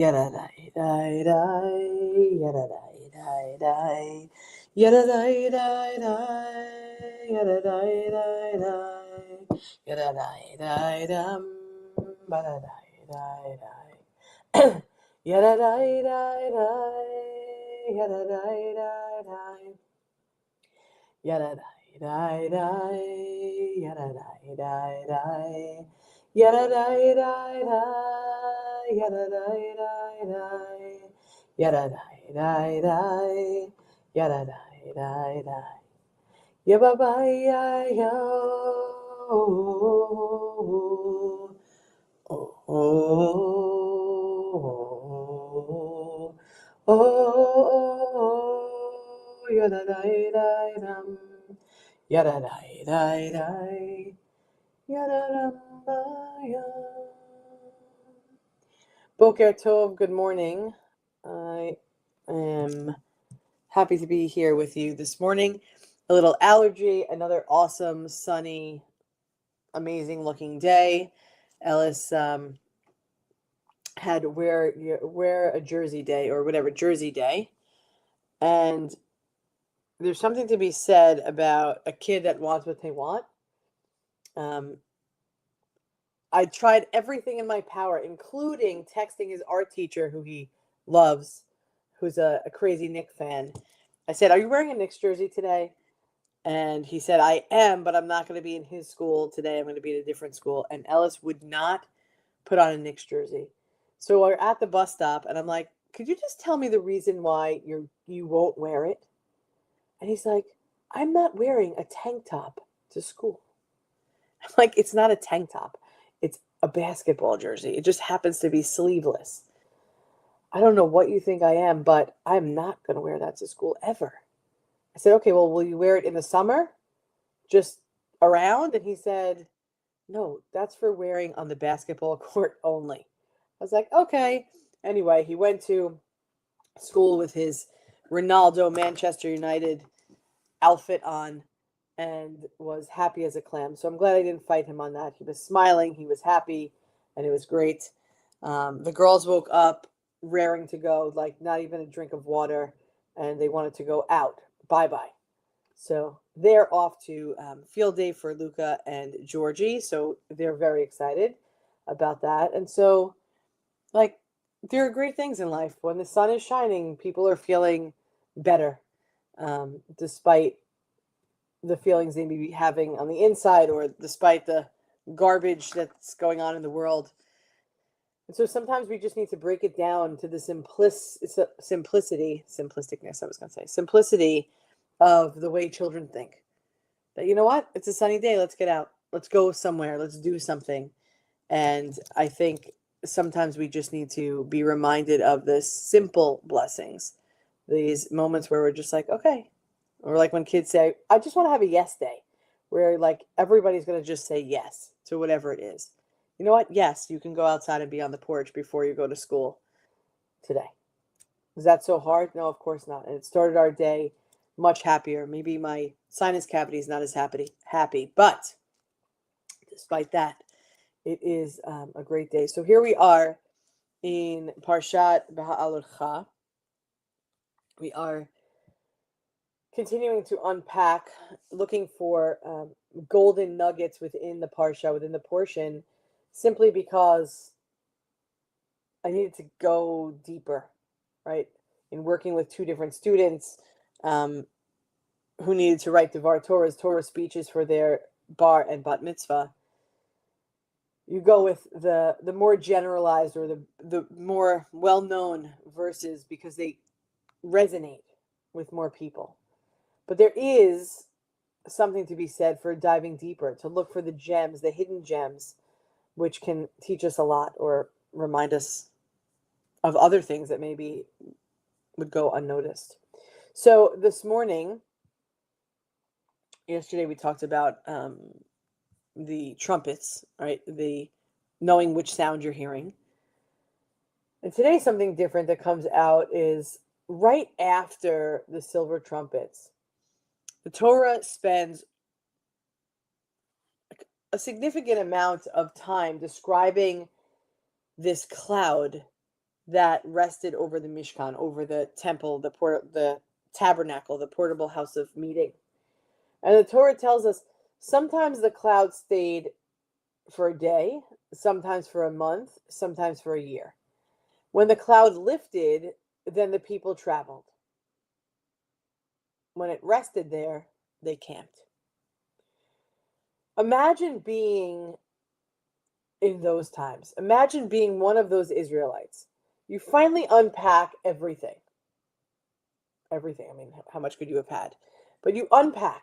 Yadadai, yadadai, dai, yadadai, dai, dai, yadadai, dai, dai, yadadai, dai, dum, badadai, dai, dai, yadadai, dai, dai, yadadai, dai, dai, yadadai, dai, dai, yadadai, dai, dai, yadadai, dai, dai, yadadai, dai, dai, yadadai, dai, dai, yadadai, dai, dai, yababai, yo, oh, oh, oh, yadadai, dai, dum, yadadai, dai, dai, yadadam, bayam. Boker Tov, good morning. I am happy to be here with you this morning. A little allergy, another awesome, sunny, amazing looking day. Ellis had wear a jersey day or whatever, Jersey Day. And there's something to be said about a kid that wants what they want. I tried everything in my power, including texting his art teacher, who he loves, who's a crazy Knicks fan. I said, "Are you wearing a Knicks jersey today?" And he said, "I am, but I'm not going to be in his school today. I'm going to be at a different school." And Ellis would not put on a Knicks jersey. So we're at the bus stop, and I'm like, "Could you just tell me the reason why you won't wear it?" And he's like, "I'm not wearing a tank top to school." I'm like, "It's not a tank top. It's a basketball jersey. It just happens to be sleeveless. I don't know what you think I am, but I'm not going to wear that to school ever." I said, "Okay, well, will you wear it in the summer? Just around?" And he said, "No, that's for wearing on the basketball court only." I was like, "Okay." Anyway, he went to school with his Ronaldo Manchester United outfit on and was happy as a clam. So I'm glad I didn't fight him on that. He was smiling, he was happy, and it was great. The girls woke up raring to go, like not even a drink of water, and they wanted to go out. Bye bye. So they're off to field day for Luca and Georgie. So they're very excited about that. And so, like, there are great things in life. When the sun is shining, people are feeling better, despite the feelings they may be having on the inside or despite the garbage that's going on in the world. And so sometimes we just need to break it down to the simplisticness, I was going to say, simplicity of the way children think. That, you know what? It's a sunny day. Let's get out. Let's go somewhere. Let's do something. And I think sometimes we just need to be reminded of the simple blessings, these moments where we're just like, okay. Or like when kids say, "I just want to have a yes day," where like everybody's going to just say yes to whatever it is. You know what? Yes, you can go outside and be on the porch before you go to school today. Is that so hard? No, of course not. And it started our day much happier. Maybe my sinus cavity is not as happy, but despite that, it is a great day. So here we are in Parshat Beha'alotcha. We are continuing to unpack, looking for golden nuggets within the parsha, within the portion, simply because I needed to go deeper, right? In working with two different students um, who needed to write Devar Torah speeches for their bar and bat mitzvah. You go with the more generalized or the more well-known verses because they resonate with more people. But there is something to be said for diving deeper, to look for the gems, the hidden gems, which can teach us a lot or remind us of other things that maybe would go unnoticed. So this morning, yesterday we talked about the trumpets, right? The knowing which sound you're hearing. And today something different that comes out is right after the silver trumpets. The Torah spends a significant amount of time describing this cloud that rested over the Mishkan, over the temple, the tabernacle, the portable house of meeting. And the Torah tells us sometimes the cloud stayed for a day, sometimes for a month, sometimes for a year. When the cloud lifted, then the people traveled. When it rested there, they camped. Imagine being in those times. Imagine being one of those Israelites. You finally unpack everything. Everything. I mean, how much could you have had? But you unpack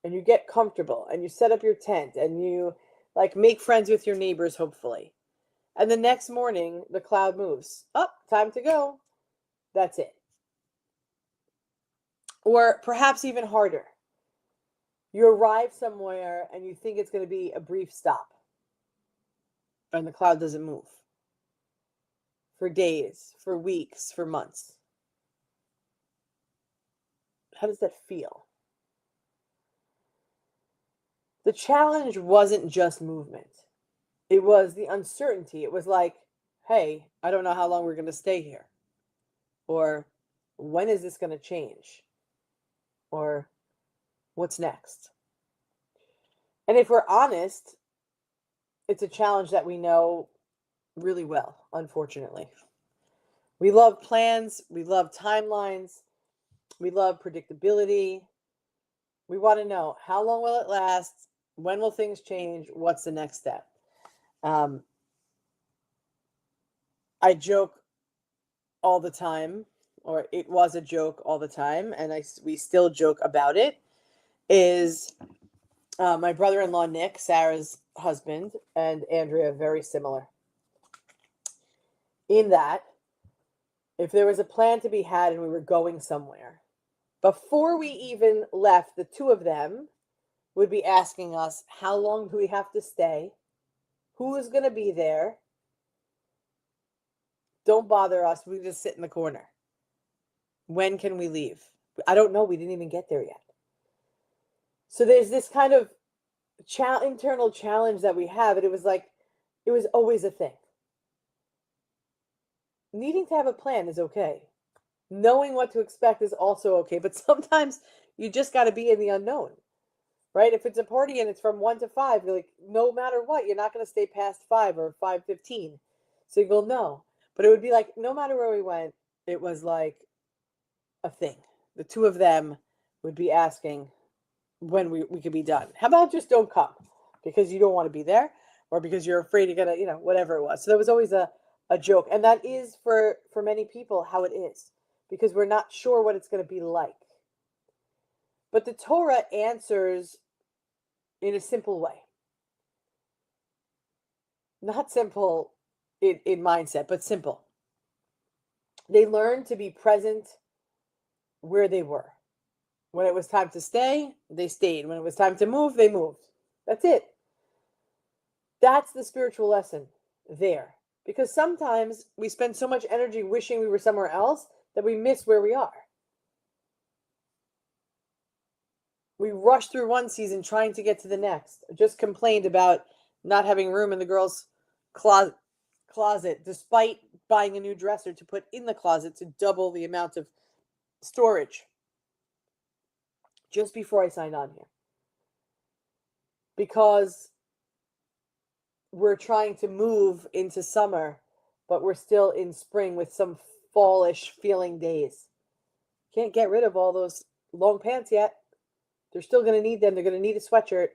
and you get comfortable and you set up your tent and you make friends with your neighbors, hopefully. And the next morning, the cloud moves. Oh, time to go. That's it. Or perhaps even harder. You arrive somewhere and you think it's going to be a brief stop. And the cloud doesn't move. For days, for weeks, for months. How does that feel? The challenge wasn't just movement. It was the uncertainty. It was like, hey, I don't know how long we're going to stay here. Or when is this going to change? Or what's next? And if we're honest, it's a challenge that we know really well, unfortunately. We love plans. We love timelines. We love predictability. We want to know, how long will it last? When will things change? What's the next step? I joke all the time, or it was a joke all the time, and we still joke about it, is my brother-in-law, Nick, Sarah's husband, and Andrea, very similar. In that, if there was a plan to be had and we were going somewhere, before we even left, the two of them would be asking us, how long do we have to stay? Who is going to be there? Don't bother us. We just sit in the corner. When can we leave? I don't know. We didn't even get there yet. So there's this kind of internal challenge that we have. And it was always a thing. Needing to have a plan is okay. Knowing what to expect is also okay. But sometimes you just got to be in the unknown, right? If it's a party and it's from 1 to 5, you're like, no matter what, you're not going to stay past 5 or 5:15. So you go, no. But it would be like, no matter where we went, it was like a thing. The two of them would be asking when we could be done. How about just don't come because you don't want to be there, or because you're afraid you're going to, whatever it was. So there was always a joke. And that is for many people how it is, because we're not sure what it's going to be like. But the Torah answers in a simple way. Not simple in mindset, but simple. They learned to be present where they were. When it was time to stay, they stayed. When it was time to move, they moved. That's it. That's the spiritual lesson there. Because sometimes we spend so much energy wishing we were somewhere else that we miss where we are. We rush through one season trying to get to the next. I just complained about not having room in the girls' closet, despite buying a new dresser to put in the closet to double the amount of storage. Just before I signed on here. Because we're trying to move into summer, but we're still in spring with some fallish feeling days. Can't get rid of all those long pants yet. They're still going to need them. They're going to need a sweatshirt.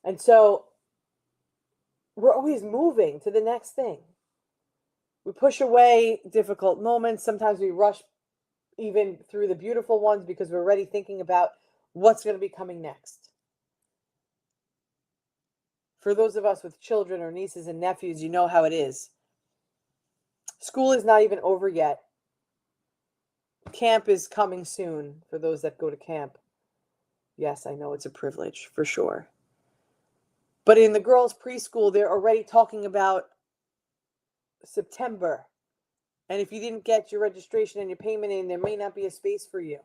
And so we're always moving to the next thing. We push away difficult moments. Sometimes we rush even through the beautiful ones because we're already thinking about what's going to be coming next. For those of us with children or nieces and nephews, you know how it is. School is not even over yet. Camp is coming soon for those that go to camp. Yes, I know it's a privilege, for sure. But in the girls' preschool, they're already talking about September. And if you didn't get your registration and your payment in, there may not be a space for you.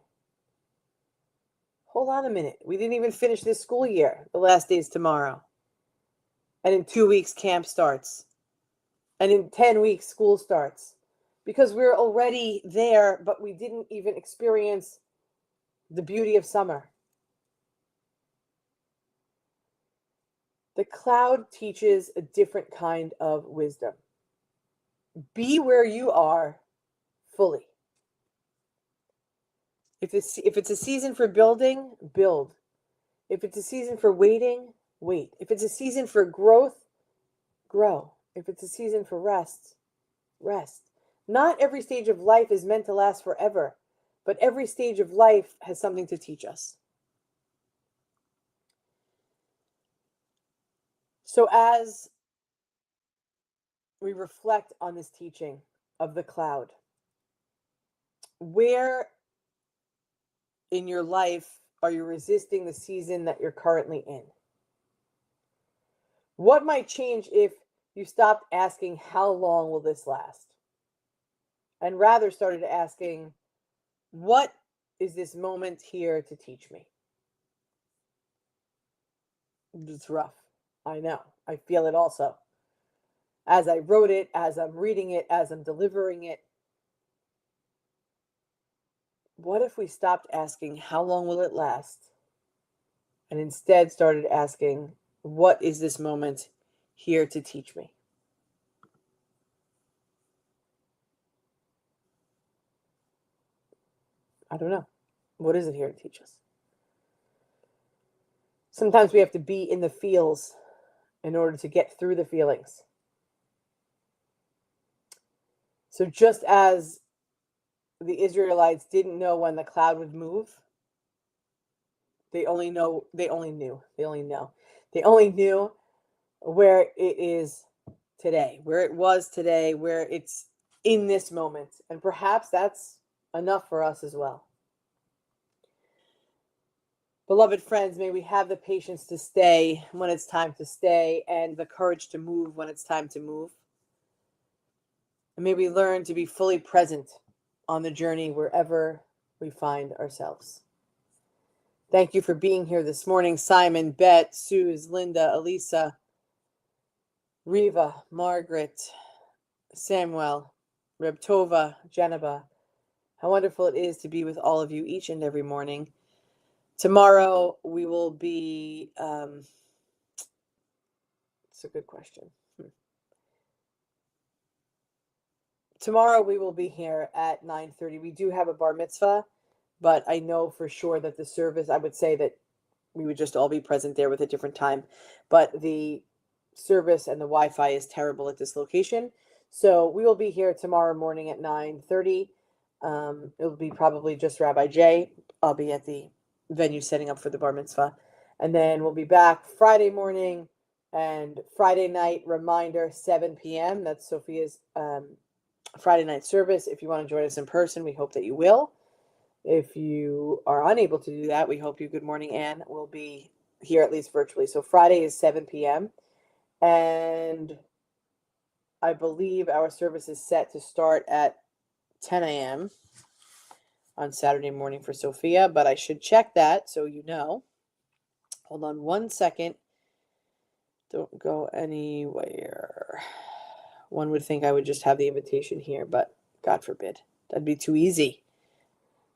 Hold on a minute. We didn't even finish this school year. The last day is tomorrow. And in 2 weeks, camp starts. And in 10 weeks, school starts. because we're already there, but we didn't even experience the beauty of summer. The cloud teaches a different kind of wisdom. Be where you are fully. If it's a season for building, build. If it's a season for waiting, wait. If it's a season for growth, grow. If it's a season for rest, rest. Not every stage of life is meant to last forever, but every stage of life has something to teach us. So as we reflect on this teaching of the cloud, where in your life are you resisting the season that you're currently in? What might change if you stopped asking, how long will this last? And rather started asking, what is this moment here to teach me? It's rough. I know. I feel it also. As I wrote it, as I'm reading it, as I'm delivering it. What if we stopped asking, how long will it last? And instead started asking, what is this moment here to teach me? I don't know. What is it here to teach us? Sometimes we have to be in the feels in order to get through the feelings. So just as the Israelites didn't know when the cloud would move, they only know where it is today, where it was today, where it's in this moment. And perhaps that's enough for us as well. Beloved friends, may we have the patience to stay when it's time to stay and the courage to move when it's time to move. And may we learn to be fully present on the journey wherever we find ourselves. Thank you for being here this morning, Simon, Bet, Suze, Linda, Elisa, Riva, Margaret, Samuel, Reb Tova, Geneva. How wonderful it is to be with all of you each and every morning. Tomorrow we will be, it's a good question. Tomorrow we will be here at 9:30. We do have a bar mitzvah, but I know for sure that the service, I would say that we would just all be present there with a different time. But the service and the Wi-Fi is terrible at this location. So we will be here tomorrow morning at 9:30. It'll be probably just Rabbi Jay. I'll be at the venue setting up for the bar mitzvah. And then we'll be back Friday morning and Friday night, reminder, 7 p.m. That's Sophia's Friday night service. If you want to join us in person, we hope that you will. If you are unable to do that, we hope you, good morning, Anne, will be here at least virtually. So Friday is 7 p.m. And I believe our service is set to start at 10 a.m. on Saturday morning for Sophia, but I should check that so you know. Hold on one second. Don't go anywhere. One would think I would just have the invitation here, but God forbid. That'd be too easy.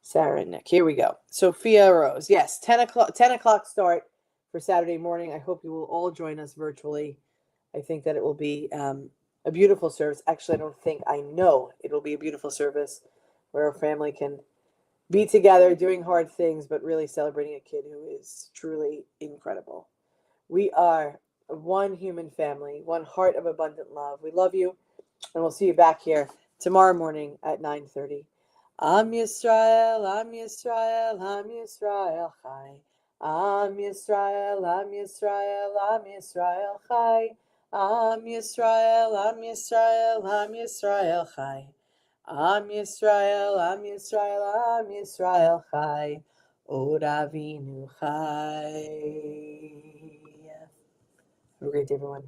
Sarah and Nick. Here we go. Sophia Rose. Yes, 10 o'clock start for Saturday morning. I hope you will all join us virtually. I think that it will be a beautiful service. Actually, I know it'll be a beautiful service where our family can be together doing hard things, but really celebrating a kid who is truly incredible. We are one human family, one heart of abundant love. We love you, and we'll see you back here tomorrow morning at 9:30. Am Yisrael, Am Yisrael, Am Yisrael Chai. Am Yisrael, Am Yisrael, Am Yisrael Chai. Am Yisrael, Am Yisrael, Am Yisrael Chai. Am Yisrael, Am Yisrael, Am Yisrael Chai. Od Avinu Chai. Have a great day, everyone.